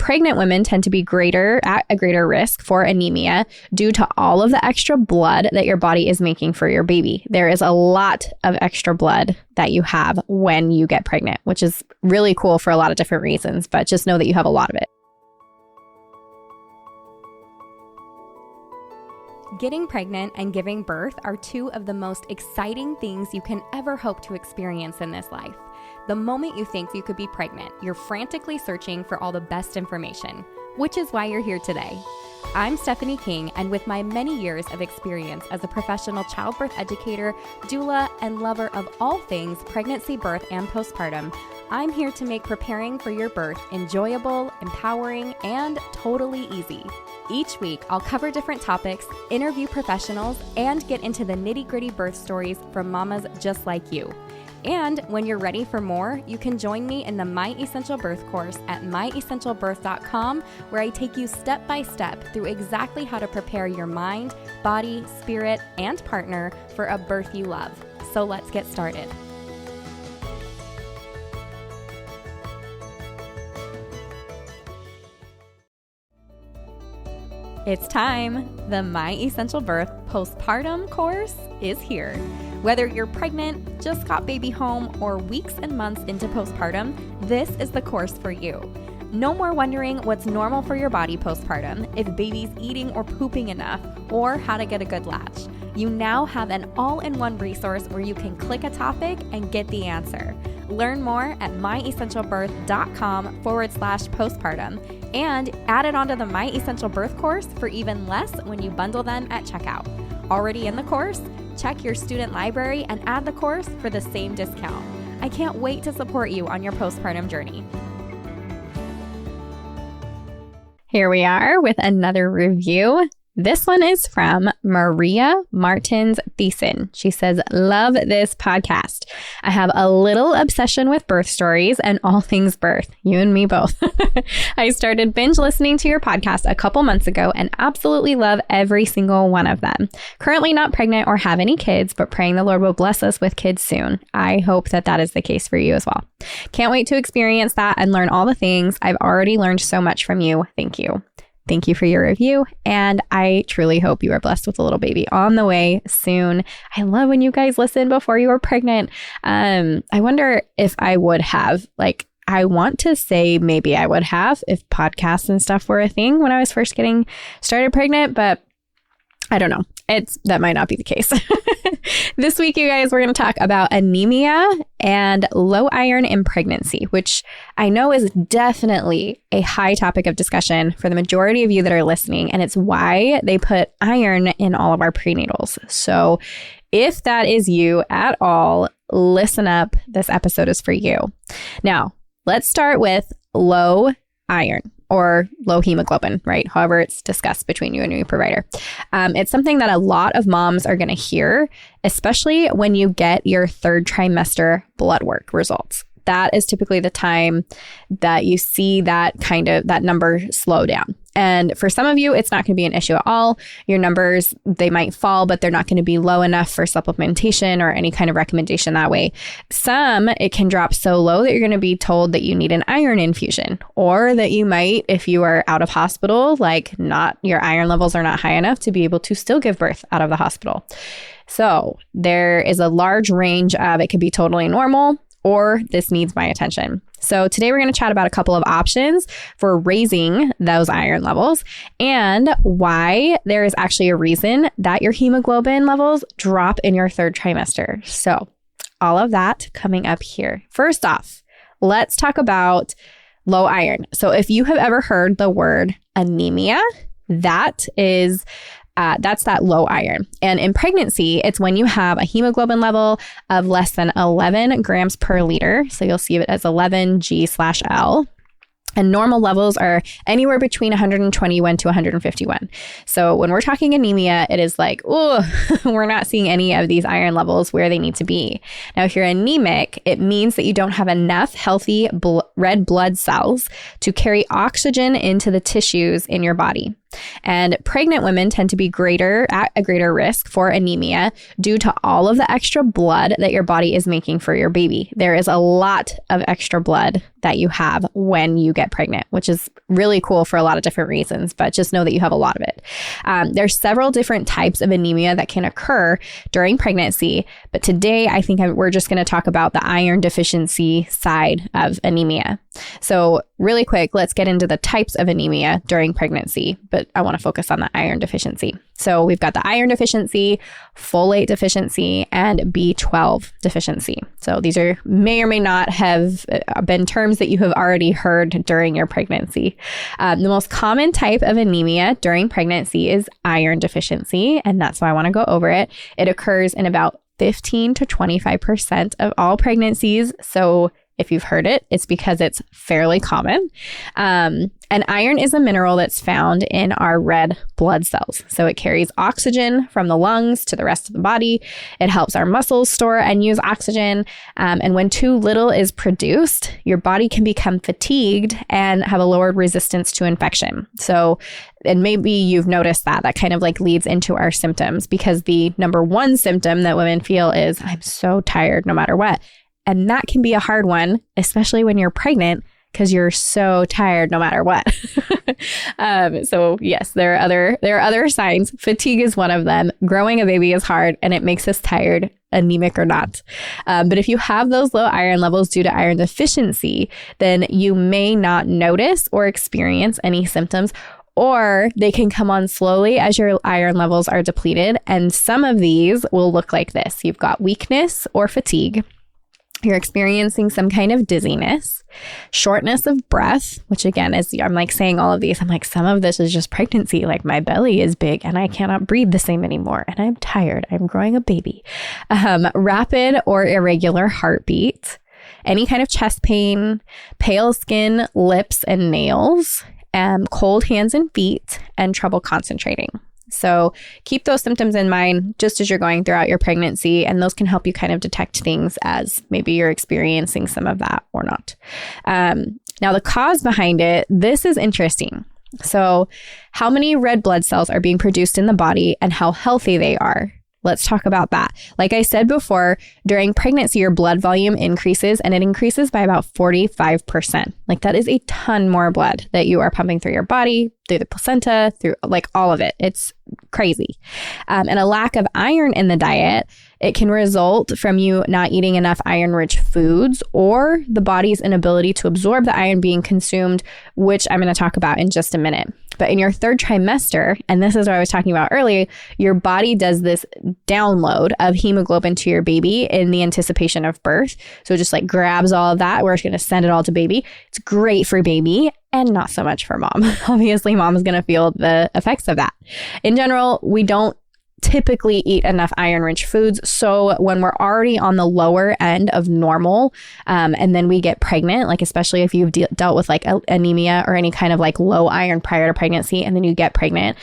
pregnant women tend to be at a greater risk for anemia due to all of the extra blood that your body is making for your baby. There is a lot of extra blood that you have when you get pregnant, which is really cool for a lot of different reasons, but just know that you have a lot of it. Getting pregnant and giving birth are two of the most exciting things you can ever hope to experience in this life. The moment you think you could be pregnant, you're frantically searching for all the best information, which is why you're here today. I'm Stephanie King, and with my many years of experience as a professional childbirth educator, doula, and lover of all things pregnancy, birth, and postpartum, I'm here to make preparing for your birth enjoyable, empowering, and totally easy. Each week, I'll cover different topics, interview professionals, and get into the nitty-gritty birth stories from mamas just like you. And when you're ready for more, you can join me in the My Essential Birth course at myessentialbirth.com, where I take you step by step through exactly how to prepare your mind, body, spirit, and partner for a birth you love. So let's get started. It's time. The My Essential Birth postpartum course is here. Whether you're pregnant, just got baby home, or weeks and months into postpartum, this is the course for you. No more wondering what's normal for your body postpartum, if baby's eating or pooping enough, or how to get a good latch. You now have an all-in-one resource where you can click a topic and get the answer. Learn more at myessentialbirth.com/postpartum and add it onto the My Essential Birth course for even less when you bundle them at checkout. Already in the course? Check your student library and add the course for the same discount. I can't wait to support you on your postpartum journey. Here we are with another review. This one is from Maria Martins Thiessen. She says, love this podcast. I have a little obsession with birth stories and all things birth. You and me both. I started binge listening to your podcast a couple months ago and absolutely love every single one of them. Currently not pregnant or have any kids, but praying the Lord will bless us with kids soon. I hope that that is the case for you as well. Can't wait to experience that and learn all the things. I've already learned so much from you. Thank you. Thank you for your review, and I truly hope you are blessed with a little baby on the way soon. I love when you guys listen before you are pregnant. I wonder if I would have, I want to say maybe I would have if podcasts and stuff were a thing when I was first getting started pregnant, but I don't know. That might not be the case. This week, you guys, we're going to talk about anemia and low iron in pregnancy, which I know is definitely a high topic of discussion for the majority of you that are listening, and it's why they put iron in all of our prenatals. So if that is you at all, listen up. This episode is for you. Now, let's start with low iron, or low hemoglobin, right? However it's discussed between you and your provider. It's something that a lot of moms are going to hear, especially when you get your third trimester blood work results. That is typically the time that you see that number slow down. And for some of you, it's not going to be an issue at all. Your numbers, they might fall, but they're not going to be low enough for supplementation or any kind of recommendation that way. Some, it can drop so low that you're going to be told that you need an iron infusion, or that you might, if you are out of hospital, your iron levels are not high enough to be able to still give birth out of the hospital. So there is a large range of, it could be totally normal, or this needs my attention. So today we're going to chat about a couple of options for raising those iron levels and why there is actually a reason that your hemoglobin levels drop in your third trimester. So all of that coming up here. First off, let's talk about low iron. So if you have ever heard the word anemia, that's that low iron. And in pregnancy, it's when you have a hemoglobin level of less than 11 grams per liter. So you'll see it as 11 G/L. And normal levels are anywhere between 121 to 151. So when we're talking anemia, it is we're not seeing any of these iron levels where they need to be. Now, if you're anemic, it means that you don't have enough healthy red blood cells to carry oxygen into the tissues in your body. And pregnant women tend to be at a greater risk for anemia due to all of the extra blood that your body is making for your baby. There is a lot of extra blood that you have when you get pregnant, which is really cool for a lot of different reasons, but just know that you have a lot of it. There's several different types of anemia that can occur during pregnancy, but today I think we're just going to talk about the iron deficiency side of anemia. So really quick, let's get into the types of anemia during pregnancy, but I want to focus on the iron deficiency. So we've got the iron deficiency, folate deficiency, and B12 deficiency. So these may or may not have been terms that you have already heard during your pregnancy. The most common type of anemia during pregnancy is iron deficiency, and that's why I want to go over it. It occurs in about 15 to 25% of all pregnancies. So if you've heard it, it's because it's fairly common. And iron is a mineral that's found in our red blood cells. So it carries oxygen from the lungs to the rest of the body. It helps our muscles store and use oxygen. And when too little is produced, your body can become fatigued and have a lowered resistance to infection. So, and maybe you've noticed that kind of like leads into our symptoms, because the number one symptom that women feel is, I'm so tired no matter what. And that can be a hard one, especially when you're pregnant, because you're so tired no matter what. So yes, there are other signs. Fatigue is one of them. Growing a baby is hard and it makes us tired, anemic or not. But if you have those low iron levels due to iron deficiency, then you may not notice or experience any symptoms, or they can come on slowly as your iron levels are depleted. And some of these will look like this. You've got weakness or fatigue. You're experiencing some kind of dizziness, shortness of breath, which again, as I'm like saying all of these, I'm like, some of this is just pregnancy. Like my belly is big and I cannot breathe the same anymore. And I'm tired. I'm growing a baby. Rapid or irregular heartbeat, any kind of chest pain, pale skin, lips and nails, cold hands and feet, and trouble concentrating. So keep those symptoms in mind just as you're going throughout your pregnancy, and those can help you kind of detect things as maybe you're experiencing some of that or not. Now, the cause behind it, this is interesting. So how many red blood cells are being produced in the body and how healthy they are? Let's talk about that. Like I said before, during pregnancy, your blood volume increases, and it increases by about 45%. Like that is a ton more blood that you are pumping through your body, through the placenta, through like all of it. It's crazy. And a lack of iron in the diet, it can result from you not eating enough iron-rich foods or the body's inability to absorb the iron being consumed, which I'm going to talk about in just a minute. But in your third trimester, and this is what I was talking about earlier, your body does this download of hemoglobin to your baby in the anticipation of birth. So it just like grabs all of that. We're just going to send it all to baby. It's great for baby and not so much for mom. Obviously, mom is going to feel the effects of that. In general, we don't typically eat enough iron-rich foods. So when we're already on the lower end of normal, and then we get pregnant, like especially if you've dealt with like anemia or any kind of like low iron prior to pregnancy, and then you get pregnant,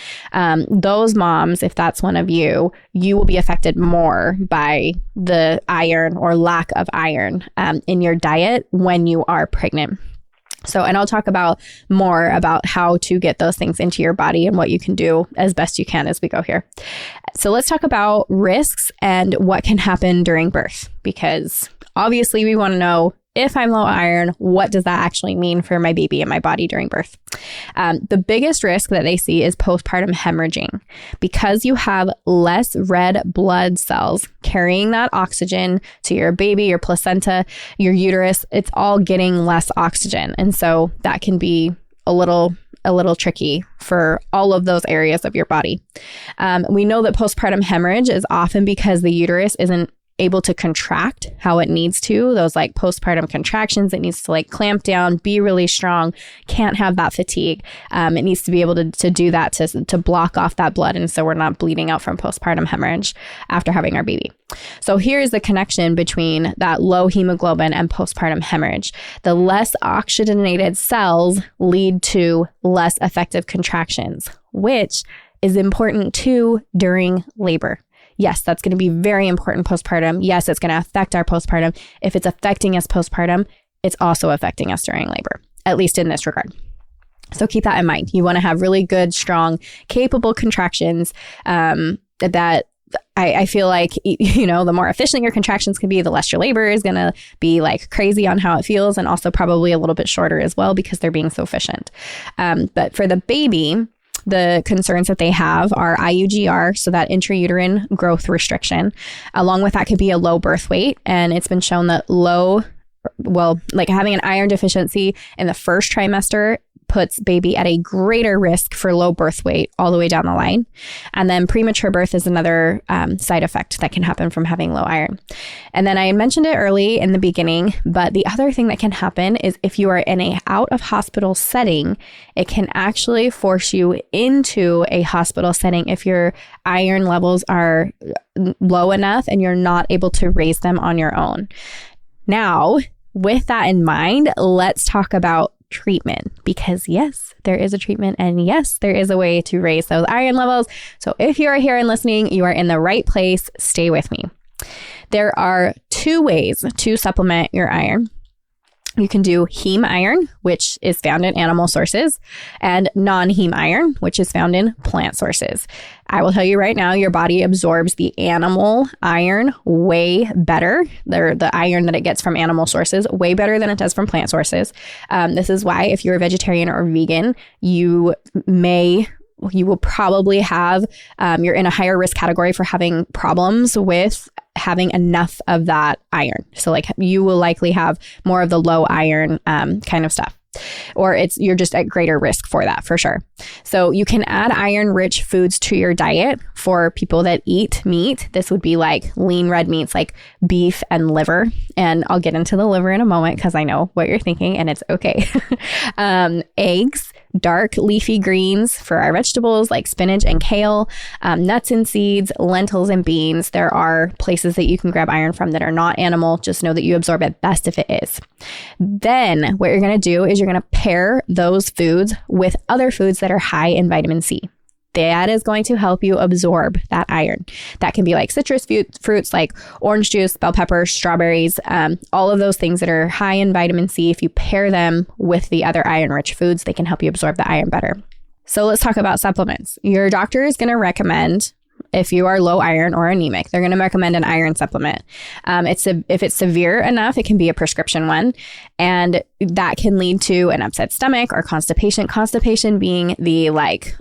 those moms, if that's one of you, you will be affected more by the iron or lack of iron in your diet when you are pregnant. So, and I'll talk about more about how to get those things into your body and what you can do as best you can as we go here. So let's talk about risks and what can happen during birth, because obviously we want to know, if I'm low iron, what does that actually mean for my baby and my body during birth? The biggest risk that they see is postpartum hemorrhaging. Because you have less red blood cells carrying that oxygen to your baby, your placenta, your uterus, it's all getting less oxygen. And so that can be a little tricky for all of those areas of your body. We know that postpartum hemorrhage is often because the uterus isn't able to contract how it needs to. Those like postpartum contractions, it needs to like clamp down, be really strong, can't have that fatigue. It needs to be able to do that to block off that blood. And so we're not bleeding out from postpartum hemorrhage after having our baby. So here's the connection between that low hemoglobin and postpartum hemorrhage. The less oxygenated cells lead to less effective contractions, which is important too during labor. Yes, that's going to be very important postpartum. Yes, it's going to affect our postpartum. If it's affecting us postpartum, it's also affecting us during labor, at least in this regard. So keep that in mind. You want to have really good, strong, capable contractions that I feel like, the more efficient your contractions can be, the less your labor is going to be like crazy on how it feels, and also probably a little bit shorter as well because they're being so efficient. But for the baby, the concerns that they have are IUGR, so that intrauterine growth restriction. Along with that could be a low birth weight. And it's been shown that having an iron deficiency in the first trimester puts baby at a greater risk for low birth weight all the way down the line. And then premature birth is another side effect that can happen from having low iron. And then I mentioned it early in the beginning, but the other thing that can happen is if you are in a out of hospital setting, it can actually force you into a hospital setting if your iron levels are low enough and you're not able to raise them on your own. Now, with that in mind, let's talk about treatment, because yes, there is a treatment, and yes, there is a way to raise those iron levels. So if you are here and listening, you are in the right place. Stay with me. There are 2 ways to supplement your iron. You can do heme iron, which is found in animal sources, and non-heme iron, which is found in plant sources. I will tell you right now, your body absorbs the animal iron way better, the iron that it gets from animal sources, way better than it does from plant sources. This is why if you're a vegetarian or vegan, you will probably have, you're in a higher risk category for having problems with having enough of that iron. So like you will likely have more of the low iron kind of stuff, or you're just at greater risk for that for sure. So you can add iron rich foods to your diet for people that eat meat. This would be like lean red meats like beef and liver. And I'll get into the liver in a moment because I know what you're thinking and it's okay. Eggs, dark leafy greens for our vegetables like spinach and kale, nuts and seeds, lentils and beans. There are places that you can grab iron from that are not animal. Just know that you absorb it best if it is. Then what you're going to do is you're going to pair those foods with other foods that are high in vitamin C. That is going to help you absorb that iron. That can be like citrus fruits like orange juice, bell peppers, strawberries, all of those things that are high in vitamin C. If you pair them with the other iron-rich foods, they can help you absorb the iron better. So let's talk about supplements. Your doctor is going to recommend, if you are low iron or anemic, they're going to recommend an iron supplement. If it's severe enough, it can be a prescription one, and that can lead to an upset stomach or constipation. Constipation being the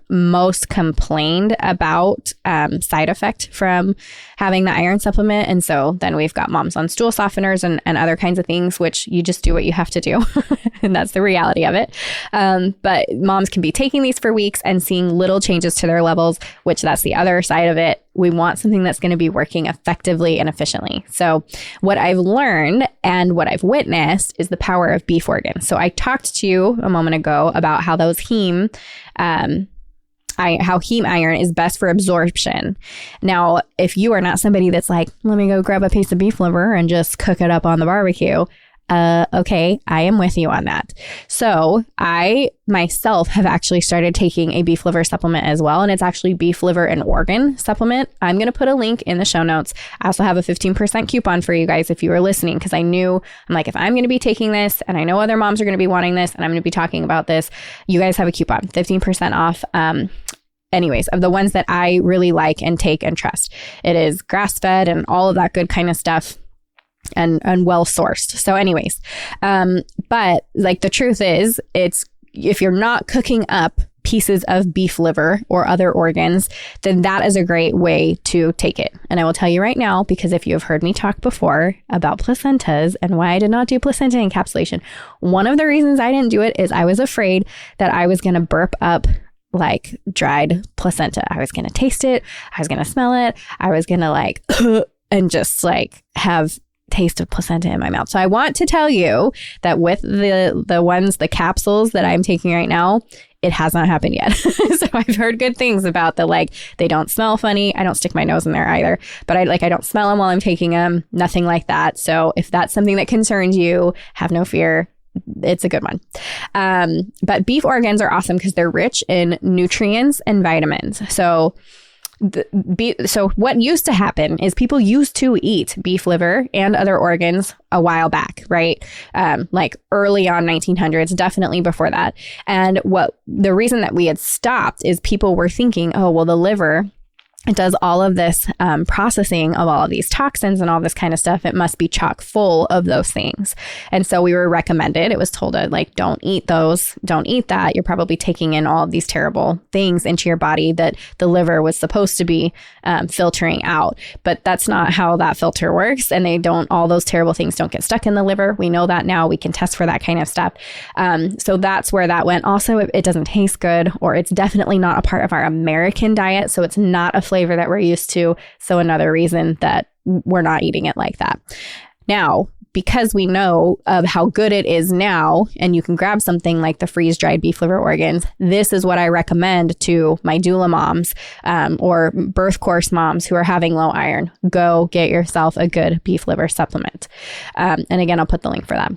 most complained about side effect from having the iron supplement. And so then we've got moms on stool softeners and other kinds of things, which you just do what you have to do. And that's the reality of it. But moms can be taking these for weeks and seeing little changes to their levels, which that's the other side of it. We want something that's going to be working effectively and efficiently. So what I've learned and what I've witnessed is the power of beef organs. So I talked to you a moment ago about how those heme iron is best for absorption. Now, if you are not somebody that's like, let me go grab a piece of beef liver and just cook it up on the barbecue, okay, I am with you on that. So I myself have actually started taking a beef liver supplement as well. And it's actually beef liver and organ supplement. I'm going to put a link in the show notes. I also have a 15% coupon for you guys if you are listening, because I'm like, if I'm going to be taking this and I know other moms are going to be wanting this and I'm going to be talking about this, you guys have a coupon, 15% off. Anyways, of the ones that I really like and take and trust. It is grass-fed and all of that good kind of stuff. And well sourced. So anyways, but the truth is, if you're not cooking up pieces of beef liver or other organs, then that is a great way to take it. And I will tell you right now, because if you have heard me talk before about placentas and why I did not do placenta encapsulation, one of the reasons I didn't do it is I was afraid that I was going to burp up dried placenta. I was going to taste it. I was going to smell it. I was going to and just have taste of placenta in my mouth. So I want to tell you that with the capsules that I'm taking right now, it has not happened yet. So I've heard good things about they don't smell funny. I don't stick my nose in there either, but I don't smell them while I'm taking them, nothing like that. So if that's something that concerns you, have no fear. It's a good one. But beef organs are awesome because they're rich in nutrients and vitamins. So So what used to happen is people used to eat beef liver and other organs a while back, right? Like early on 1900s, definitely before that. And the reason that we had stopped is people were thinking, oh, well, the liver, it does all of this processing of all of these toxins and all this kind of stuff. It must be chock full of those things. And so we were recommended, it was told to like, don't eat those, don't eat that. You're probably taking in all of these terrible things into your body that the liver was supposed to be filtering out. But that's not how that filter works. And all those terrible things don't get stuck in the liver. We know that now. We can test for that kind of stuff. So that's where that went. Also, it doesn't taste good, or it's definitely not a part of our American diet. So it's not a flavor that we're used to. So another reason that we're not eating it like that. Now, because we know of how good it is now, and you can grab something like the freeze-dried beef liver organs, this is what I recommend to my doula moms or birth course moms who are having low iron. Go get yourself a good beef liver supplement. And again, I'll put the link for that.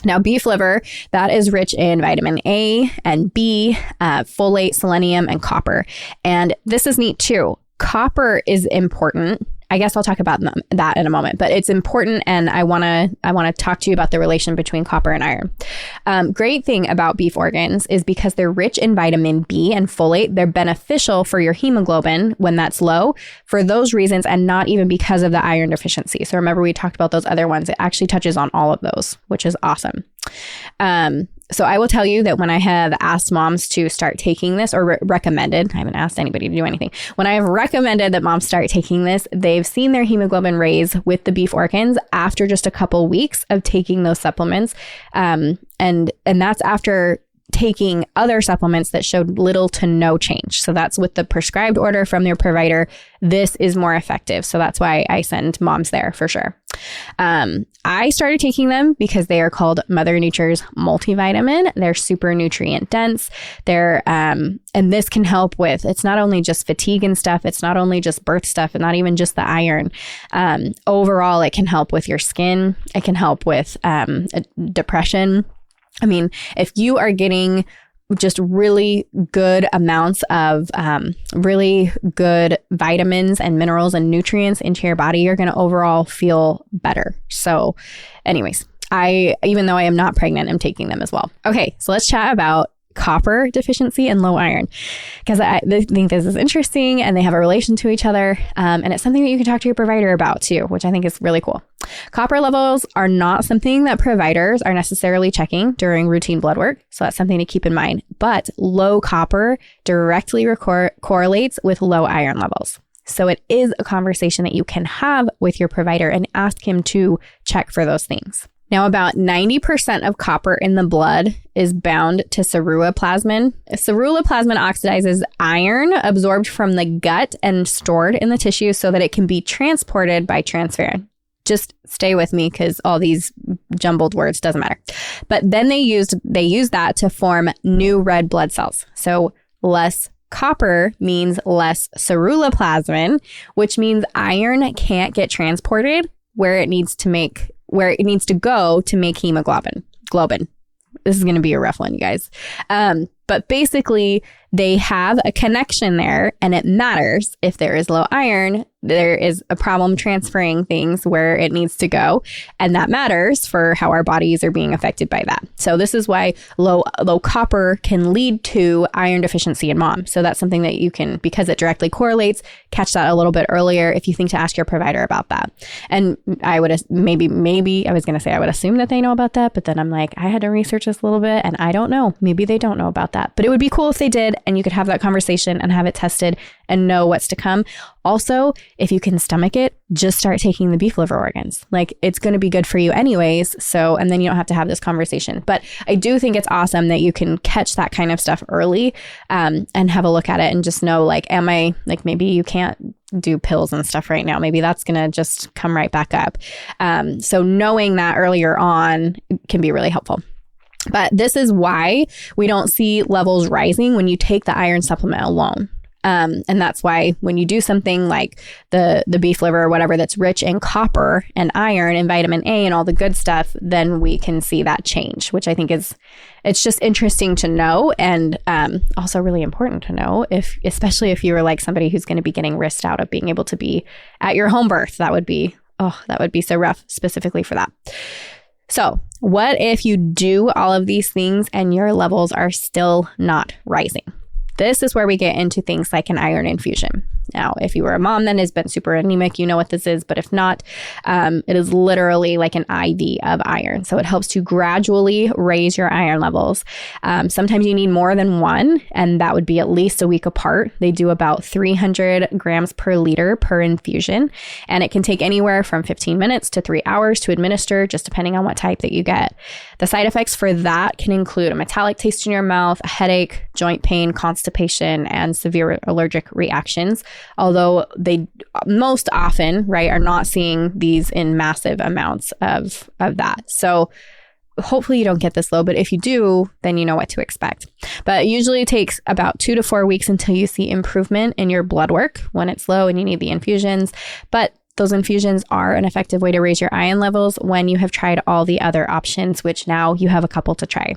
Now, beef liver, that is rich in vitamin A and B, folate, selenium, and copper. And this is neat too. Copper is important. I guess I'll talk about that in a moment, but it's important, and I want to talk to you about the relation between copper and iron. Great thing about beef organs is because they're rich in vitamin B and folate, they're beneficial for your hemoglobin when that's low for those reasons, and not even because of the iron deficiency. So remember, we talked about those other ones. It actually touches on all of those, which is awesome. So I will tell you that when I have asked moms to start taking this, or recommended, I haven't asked anybody to do anything. When I have recommended that moms start taking this, they've seen their hemoglobin raise with the beef organs after just a couple weeks of taking those supplements. And that's after taking other supplements that showed little to no change. So that's with the prescribed order from their provider. This is more effective. So that's why I send moms there for sure. I started taking them because they are called Mother Nature's multivitamin. They're super nutrient dense. And this can help with, it's not only just fatigue and stuff. It's not only just birth stuff, and not even just the iron. Overall, it can help with your skin. It can help with depression. I mean, if you are getting just really good amounts of really good vitamins and minerals and nutrients into your body, you're going to overall feel better. So anyways, even though I am not pregnant, I'm taking them as well. Okay, so let's chat about copper deficiency and low iron, because I think this is interesting and they have a relation to each other. And it's something that you can talk to your provider about too, which I think is really cool. Copper levels are not something that providers are necessarily checking during routine blood work. So that's something to keep in mind. But low copper directly correlates with low iron levels. So it is a conversation that you can have with your provider and ask him to check for those things. Now, about 90% of copper in the blood is bound to ceruloplasmin. Ceruloplasmin oxidizes iron absorbed from the gut and stored in the tissue so that it can be transported by transferrin. Just stay with me because all these jumbled words doesn't matter. But then they use that to form new red blood cells. So less copper means less ceruloplasmin, which means iron can't get transported where it needs to go to make hemoglobin. This is going to be a rough one, you guys. But basically, they have a connection there, and it matters if there is low iron. There is a problem transferring things where it needs to go, and that matters for how our bodies are being affected by that. So this is why low copper can lead to iron deficiency in mom. So that's something that you can, because it directly correlates, catch that a little bit earlier if you think to ask your provider about that. And I would maybe I was going to say I would assume that they know about that, but then I'm like, I had to research this a little bit, and I don't know. Maybe they don't know about that, but it would be cool if they did, and you could have that conversation and have it tested and know what's to come. Also, if you can stomach it, just start taking the beef liver organs. Like, it's going to be good for you anyways. So, and then you don't have to have this conversation. But I do think it's awesome that you can catch that kind of stuff early and have a look at it and just know, like, maybe you can't do pills and stuff right now. Maybe that's going to just come right back up. So knowing that earlier on can be really helpful. But this is why we don't see levels rising when you take the iron supplement alone. And that's why when you do something like the beef liver or whatever that's rich in copper and iron and vitamin A and all the good stuff, then we can see that change, which I think it's just interesting to know, and also really important to know, especially if you were like somebody who's going to be getting risked out of being able to be at your home birth. That would be so rough specifically for that. So what if you do all of these things and your levels are still not rising? This is where we get into things like an iron infusion. Now, if you were a mom that has been super anemic, you know what this is. But if not, it is literally like an IV of iron. So it helps to gradually raise your iron levels. Sometimes you need more than one, and that would be at least a week apart. They do about 300 grams per liter per infusion, and it can take anywhere from 15 minutes to 3 hours to administer, just depending on what type that you get. The side effects for that can include a metallic taste in your mouth, a headache, joint pain, constipation, and severe allergic reactions. Although they most often, right, are not seeing these in massive amounts of that. So hopefully you don't get this low, but if you do, then you know what to expect. But it usually takes about 2 to 4 weeks until you see improvement in your blood work when it's low and you need the infusions. But those infusions are an effective way to raise your iron levels when you have tried all the other options, which now you have a couple to try.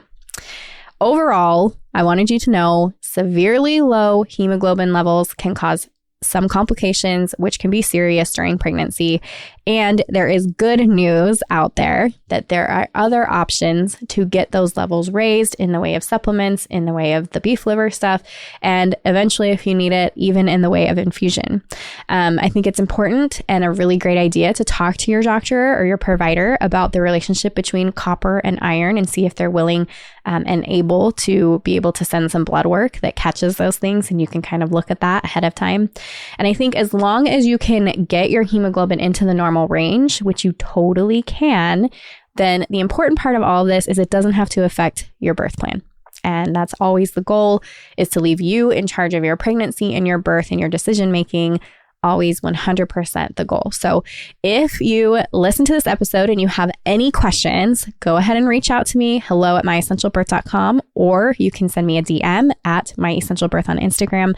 Overall, I wanted you to know severely low hemoglobin levels can cause some complications, which can be serious during pregnancy. And there is good news out there that there are other options to get those levels raised in the way of supplements, in the way of the beef liver stuff, and eventually, if you need it, even in the way of infusion. I think it's important and a really great idea to talk to your doctor or your provider about the relationship between copper and iron and see if they're willing and able to send some blood work that catches those things, and you can kind of look at that ahead of time. And I think as long as you can get your hemoglobin into the normal range, which you totally can, then the important part of all of this is it doesn't have to affect your birth plan. And that's always the goal, is to leave you in charge of your pregnancy and your birth and your decision making. Always 100% the goal. So if you listen to this episode and you have any questions, go ahead and reach out to me, hello@myessentialbirth.com, or you can send me a DM at myessentialbirth on Instagram.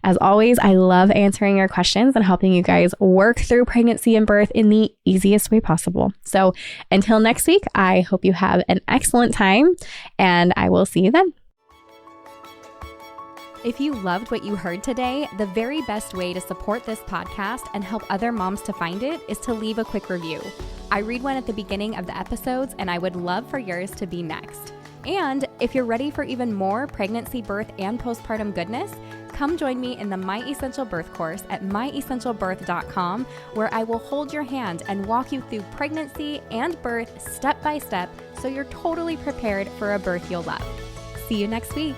As always, I love answering your questions and helping you guys work through pregnancy and birth in the easiest way possible. So until next week, I hope you have an excellent time, and I will see you then. If you loved what you heard today, the very best way to support this podcast and help other moms to find it is to leave a quick review. I read one at the beginning of the episodes, and I would love for yours to be next. And if you're ready for even more pregnancy, birth, and postpartum goodness, come join me in the My Essential Birth course at myessentialbirth.com, where I will hold your hand and walk you through pregnancy and birth step by step so you're totally prepared for a birth you'll love. See you next week.